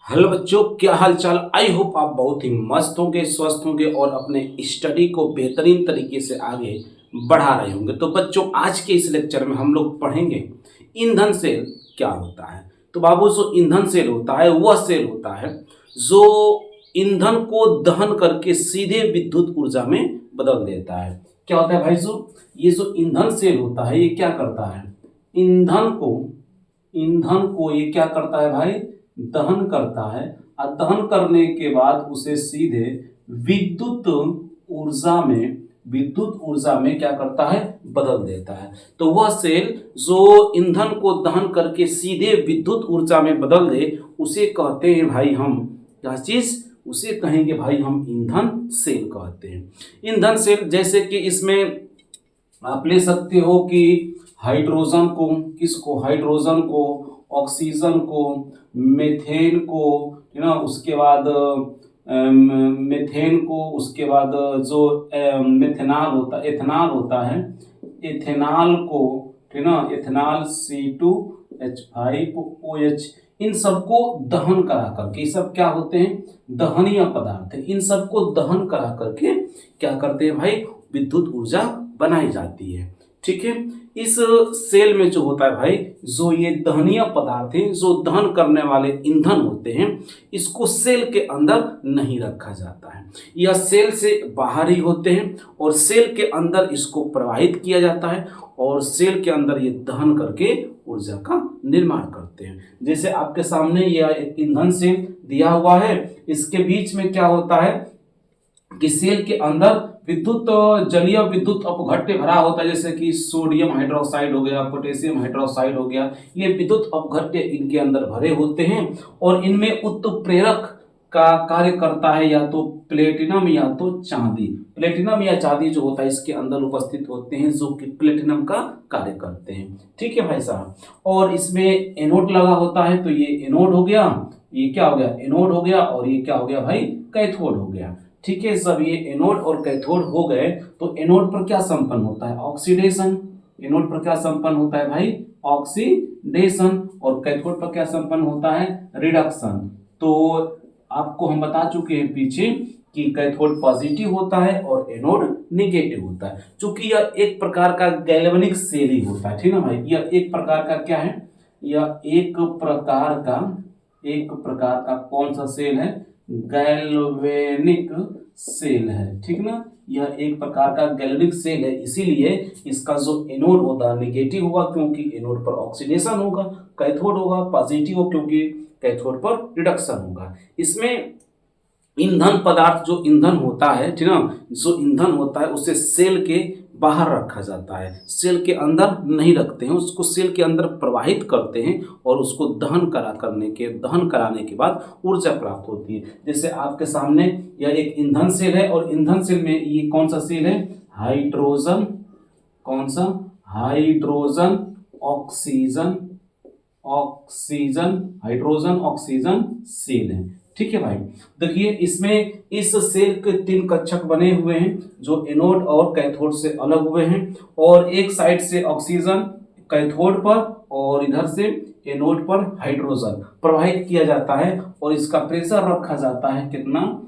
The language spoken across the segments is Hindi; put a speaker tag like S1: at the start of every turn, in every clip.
S1: हेलो बच्चों, क्या हाल चाल। आई होप आप बहुत ही मस्त होंगे, स्वस्थ होंगे और अपने स्टडी को बेहतरीन तरीके से आगे बढ़ा रहे होंगे। तो बच्चों, आज के इस लेक्चर में हम लोग पढ़ेंगे ईंधन सेल क्या होता है। तो बाबू, जो ईंधन सेल होता है वह सेल होता है जो ईंधन को दहन करके सीधे विद्युत ऊर्जा में बदल देता है। क्या होता है भाई? ये जो ईंधन सेल होता है ये क्या करता है? ईंधन को ईंधन को ये क्या करता है भाई? दहन करता है। और दहन करने के बाद उसे सीधे विद्युत विद्युत ऊर्जा में क्या करता है? बदल देता है। तो वह सेल जो ईंधन को दहन करके सीधे विद्युत ऊर्जा में बदल दे उसे कहते हैं भाई हम क्या चीज? उसे कहेंगे भाई हम ईंधन सेल कहते हैं। ईंधन सेल जैसे कि इसमें आप ले सकते हो कि हाइड्रोजन को, किसको? हाइड्रोजन को, ऑक्सीजन को, मेथेन को, है ना, उसके बाद मेथेन को, उसके बाद जो मेथेनॉल होता एथेनॉल होता है, एथेनॉल को, है ना, एथेनॉल C2H5OH, इन सबको दहन करा करके, ये सब क्या होते हैं? दहनीय पदार्थ है। इन सबको दहन करा करके क्या करते हैं भाई? विद्युत ऊर्जा बनाई जाती है। ठीक है। इस सेल में जो होता है भाई, जो ये दहनीय पदार्थ है, जो दहन करने वाले ईंधन होते हैं, इसको सेल के अंदर नहीं रखा जाता है। यह सेल से बाहर ही होते हैं और सेल के अंदर इसको प्रवाहित किया जाता है और सेल के अंदर ये दहन करके ऊर्जा का निर्माण करते हैं। जैसे आपके सामने यह एक ईंधन सेल दिया हुआ है, इसके बीच में क्या होता है कि सेल के अंदर विद्युत जलीय विद्युत अपघट्य भरा होता है। जैसे कि सोडियम हाइड्रोक्साइड हो गया, पोटेशियम हाइड्रोक्साइड हो गया, ये विद्युत अपघट्य इनके अंदर भरे होते हैं और इनमें उत्प्रेरक का कार्य करता है या तो प्लेटिनम या तो चांदी। प्लेटिनम या चांदी जो होता है इसके अंदर उपस्थित होते हैं, जो कि प्लेटिनम का कार्य करते हैं। ठीक है भाई साहब। और इसमें एनोड लगा होता है, तो ये एनोड हो गया, ये क्या हो गया? एनोड हो गया, और ये क्या हो गया भाई? कैथोड हो गया। ठीक है। सब ये एनोड और कैथोड हो गए। तो एनोड पर क्या संपन्न होता है? ऑक्सीडेशन। एनोड पर क्या संपन्न होता है भाई? ऑक्सीडेशन। और कैथोड पर क्या संपन्न होता है? रिडक्शन। तो आपको हम बता चुके हैं पीछे कि कैथोड पॉजिटिव होता है और एनोड निगेटिव होता है। चूंकि यह एक प्रकार का गैल्वेनिक सेल ही होता है। ठीक है ना भाई? यह एक प्रकार का क्या है? यह एक प्रकार का कौन सा सेल है? गैल्वेनिक सेल है। ठीक ना? यह एक प्रकार का गैल्वेनिक सेल है, इसीलिए इसका जो एनोड होगा निगेटिव होगा क्योंकि एनोड पर ऑक्सीडेशन होगा। कैथोड होगा पॉजिटिव हो क्योंकि कैथोड पर रिडक्शन होगा। इसमें ईंधन पदार्थ, जो ईंधन होता है, ठीक ना, जो ईंधन होता है उसे सेल के बाहर रखा जाता है, सेल के अंदर नहीं रखते हैं। उसको सेल के अंदर प्रवाहित करते हैं और उसको दहन कराने के बाद ऊर्जा प्राप्त होती है। जैसे आपके सामने यह एक ईंधन सेल है और ईंधन सेल में ये कौन सा सेल है? हाइड्रोजन। कौन सा? Hydrogen oxygen oxygen hydrogen oxygen cell है। ठीक है भाई। देखिए, इसमें इस सेल के 3 कक्षक बने हुए हैं जो एनोड और कैथोड से अलग हुए हैं, और एक साइड से ऑक्सीजन कैथोड पर और इधर से एनोड पर हाइड्रोजन प्रवाहित किया जाता है और इसका प्रेशर रखा जाता है कितना?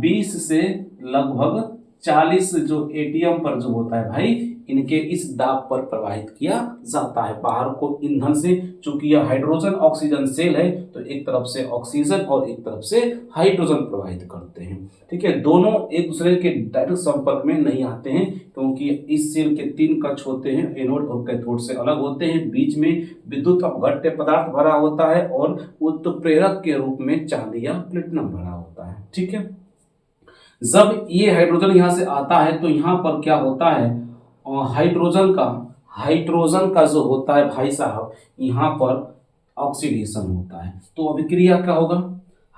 S1: 20 से लगभग 40 जो एटीएम पर जो होता है भाई, इनके इस दाब पर प्रवाहित किया जाता है बाहर को ईंधन से। चूंकि यह हाइड्रोजन ऑक्सीजन सेल है तो एक तरफ से ऑक्सीजन और एक तरफ से हाइड्रोजन प्रवाहित करते हैं। ठीक है। दोनों एक दूसरे के डायरेक्ट संपर्क में नहीं आते हैं क्योंकि इस सेल के 3 कक्ष होते हैं, एनोड और कैथोड से अलग होते हैं। बीच में विद्युत अपघट्य पदार्थ भरा होता है और उत्प्रेरक के रूप में चांदी या प्लेटिनम भरा होता है। ठीक है। जब ये हाइड्रोजन यहाँ से आता है तो यहाँ पर क्या होता है? हाइड्रोजन का जो होता है भाई साहब, यहाँ पर ऑक्सीडेशन होता है। तो अभिक्रिया क्या होगा?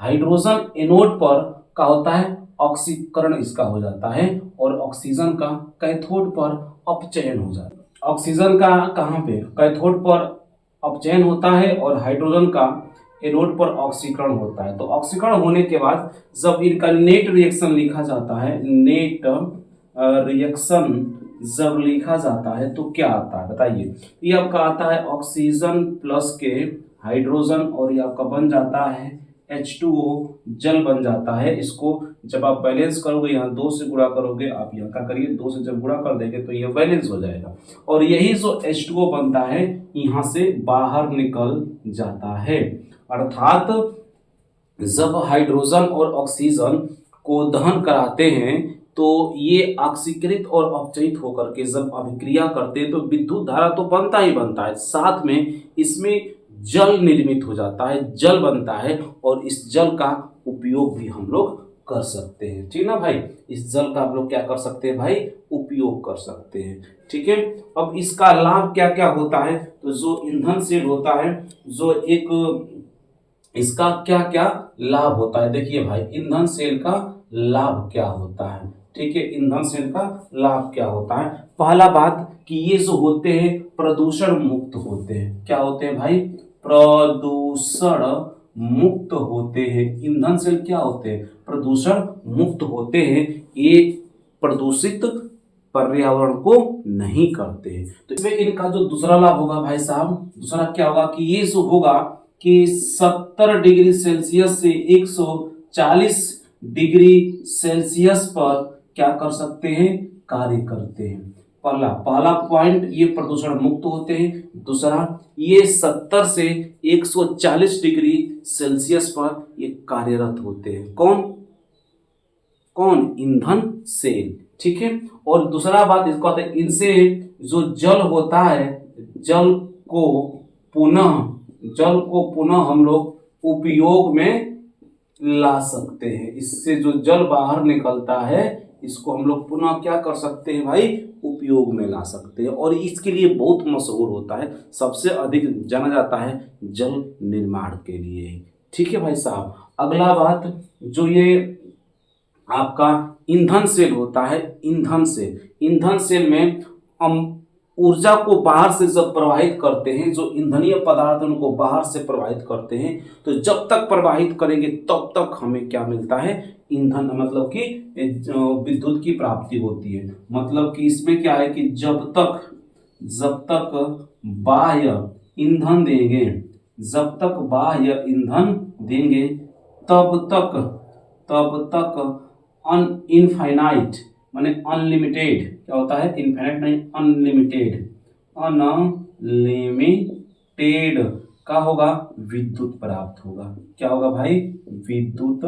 S1: हाइड्रोजन एनोड पर क्या होता है? ऑक्सीकरण इसका हो जाता है और ऑक्सीजन का कैथोड पर अपचयन हो जाता है। ऑक्सीजन का कहाँ पे? कैथोड पर अपचयन होता है और हाइड्रोजन का एनोड पर ऑक्सीकरण होता है। तो ऑक्सीकरण होने के बाद जब इनका नेट रिएक्शन लिखा जाता है, नेट रिएक्शन जब लिखा जाता है तो क्या आता है बताइए? ये आपका आता है ऑक्सीजन प्लस के हाइड्रोजन और ये आपका बन जाता है H2O जल बन जाता है। इसको जब आप बैलेंस करोगे, यहाँ 2 से गुणा करोगे, आप यहाँ क्या करिए 2 से जब गुणा कर देंगे तो ये बैलेंस हो जाएगा, और यही जो H2O बनता है यहाँ से बाहर निकल जाता है। अर्थात जब हाइड्रोजन और ऑक्सीजन को दहन कराते हैं तो ये ऑक्सीकृत और अपचयित होकर के जब अभिक्रिया करते हैं तो विद्युत धारा तो बनता ही बनता है, साथ में इसमें जल निर्मित हो जाता है, जल बनता है, और इस जल का उपयोग भी हम लोग कर सकते हैं। ठीक ना भाई, इस जल का हम लोग क्या कर सकते हैं भाई, उपयोग कर सकते हैं। ठीक है, अब इसका लाभ क्या क्या होता है, तो जो ईंधन सेल होता है, जो एक इसका क्या क्या लाभ होता है, देखिए भाई ईंधन सेल का लाभ क्या होता है। ठीक है, ईंधन सेल का लाभ क्या होता है, पहला बात कि ये जो होते हैं प्रदूषण मुक्त होते हैं। क्या होते हैं भाई, प्रदूषण मुक्त होते हैं। ईंधन सेल क्या होते हैं, प्रदूषण मुक्त होते हैं। ये प्रदूषित पर्यावरण को नहीं करते हैं। तो इसमें इनका जो दूसरा लाभ होगा भाई साहब, दूसरा क्या होगा कि ये जो होगा कि 70 डिग्री सेल्सियस से 140 डिग्री सेल्सियस पर क्या कर सकते हैं, कार्य करते हैं। पहला पॉइंट, ये प्रदूषण मुक्त होते हैं। दूसरा, ये 70 से 140 डिग्री सेल्सियस पर ये कार्यरत होते हैं। कौन कौन, ईंधन सेल। ठीक है, और दूसरा बात इसको आते हैं, इनसे जो जल होता है, जल को पुनः हम लोग उपयोग में ला सकते हैं। इससे जो जल बाहर निकलता है इसको हम लोग पुनः क्या कर सकते हैं भाई, उपयोग में ला सकते हैं, और इसके लिए बहुत मशहूर होता है, सबसे अधिक जाना जाता है जल निर्माण के लिए। ठीक है भाई साहब, अगला बात, जो ये आपका ईंधन सेल होता है, ईंधन सेल में हम ऊर्जा को बाहर से जब प्रवाहित करते हैं, जो ईंधनीय पदार्थ उनको बाहर से प्रवाहित करते हैं, तो जब तक प्रवाहित करेंगे तब तक हमें क्या मिलता है, ईंधन, मतलब कि विद्युत की प्राप्ति होती है। मतलब कि इसमें क्या है कि जब तक बाह्य ईंधन देंगे, तब तक इनफाइनाइट माने अनलिमिटेड, क्या होता है, इनफाइनाइट नहीं, अनलिमिटेड का होगा, विद्युत प्राप्त होगा। क्या होगा भाई, विद्युत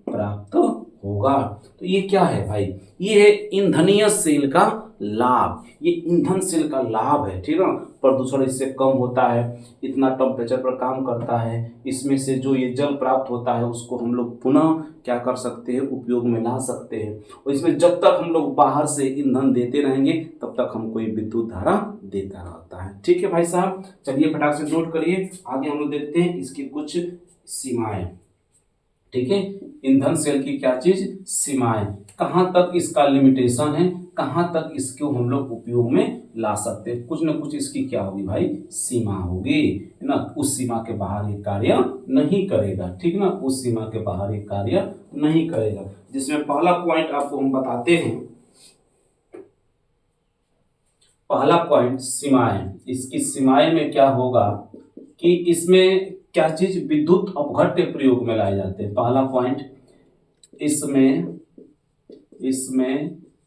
S1: प्राप्त होगा। तो ये क्या है भाई, ये है ईंधनीय सेल का लाभ, ये ईंधन सेल का लाभ है। ठीक है, प्रदूषण इससे कम होता है, इतना टेम्परेचर पर काम करता है, इसमें से जो ये जल प्राप्त होता है उसको हम लोग पुनः क्या कर सकते हैं, उपयोग में ला सकते हैं, और इसमें जब तक हम लोग बाहर से ईंधन देते रहेंगे तब तक हमको ये विद्युत धारा देता रहता है। ठीक है भाई साहब, चलिए फटाक से नोट करिए, आगे हम लोग देखते हैं इसकी कुछ सीमाएं। ठीक है, ईंधन सेल की क्या चीज, सीमाएं, कहाँ तक इसका लिमिटेशन है, कहाँ तक इसको हम लोग उपयोग में ला सकते हैं, कुछ न कुछ इसकी क्या होगी भाई, सीमा होगी, है ना। उस सीमा के बाहर ये कार्य नहीं करेगा। ठीक ना, उस सीमा के बाहर ये कार्य नहीं करेगा। जिसमें पहला पॉइंट आपको हम बताते हैं, पहला पॉइंट सीमाएं। इसकी सीमाएं में क्या होगा कि इसमें क्या चीज, विद्युत अपघट्य प्रयोग में लाए जाते हैं। पहला पॉइंट, इसमें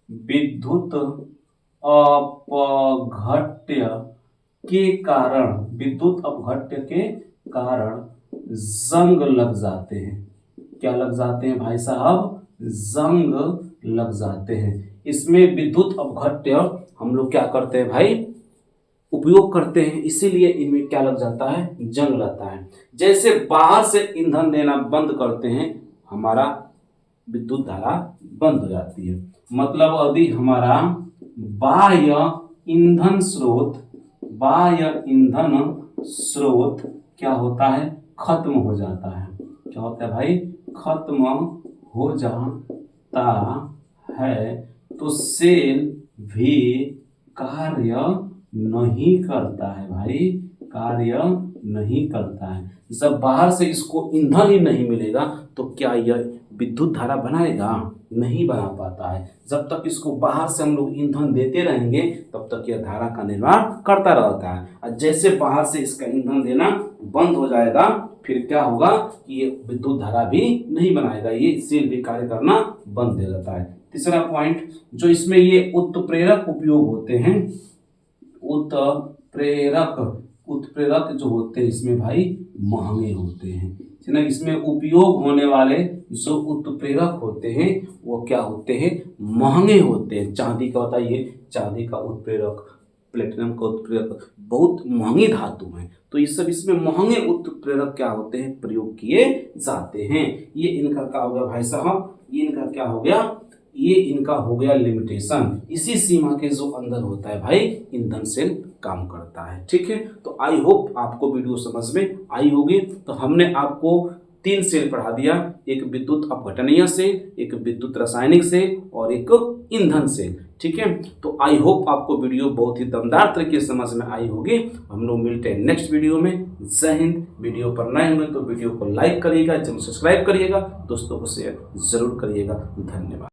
S1: विद्युत अपघट्य के कारण जंग लग जाते हैं। क्या लग जाते हैं भाई साहब, जंग लग जाते हैं। इसमें विद्युत अपघट्य हम लोग क्या करते हैं भाई, उपयोग करते हैं, इसीलिए इनमें क्या लग जाता है, जंग लगता है। जैसे बाहर से ईंधन देना बंद करते हैं, हमारा विद्युत धारा बंद हो जाती है। मतलब यदि हमारा बाह्य ईंधन स्रोत क्या होता है, खत्म हो जाता है। क्या होता है भाई, खत्म हो जाता है, तो सेल भी कार्य नहीं करता है भाई, कार्य नहीं करता है। जब बाहर से इसको ईंधन ही नहीं मिलेगा तो क्या यह विद्युत धारा बनाएगा, नहीं बना पाता है। जब तक इसको बाहर से हम लोग ईंधन देते रहेंगे तब तक यह धारा का निर्माण करता रहता है, और जैसे बाहर से इसका ईंधन देना बंद हो जाएगा फिर क्या होगा कि ये विद्युत धारा भी नहीं बनाएगा, ये सेल भी कार्य करना बंद दे जाता है। तीसरा पॉइंट, जो इसमें ये उत्प्रेरक उपयोग होते हैं, उत्प्रेरक जो होते हैं इसमें भाई महंगे होते हैं, है ना। इसमें उपयोग होने वाले जो उत्प्रेरक होते हैं वो क्या होते हैं, महंगे होते हैं। चांदी का होता है, ये चांदी का उत्प्रेरक, प्लेटिनम का उत्प्रेरक बहुत महंगी धातु है, तो ये सब इसमें महंगे उत्प्रेरक क्या होते हैं, प्रयोग किए जाते हैं। ये इनका क्या हो गया भाई साहब, ये इनका क्या हो गया, ये इनका हो गया लिमिटेशन। इसी सीमा के जो अंदर होता है भाई ईंधन सेल काम करता है। ठीक है, तो आई होप आपको वीडियो समझ में आई होगी। तो हमने आपको 3 सेल पढ़ा दिया, एक विद्युत अपघटनीय सेल, एक विद्युत रासायनिक सेल और एक ईंधन सेल। ठीक है, तो आई होप आपको वीडियो बहुत ही दमदार तरीके से समझ में आई होगी। हम लोग मिलते हैं नेक्स्ट वीडियो में। जय हिंद। वीडियो पर नए होंगे तो वीडियो को लाइक करिएगा, चैनल सब्सक्राइब करिएगा, दोस्तों को शेयर जरूर करिएगा। धन्यवाद।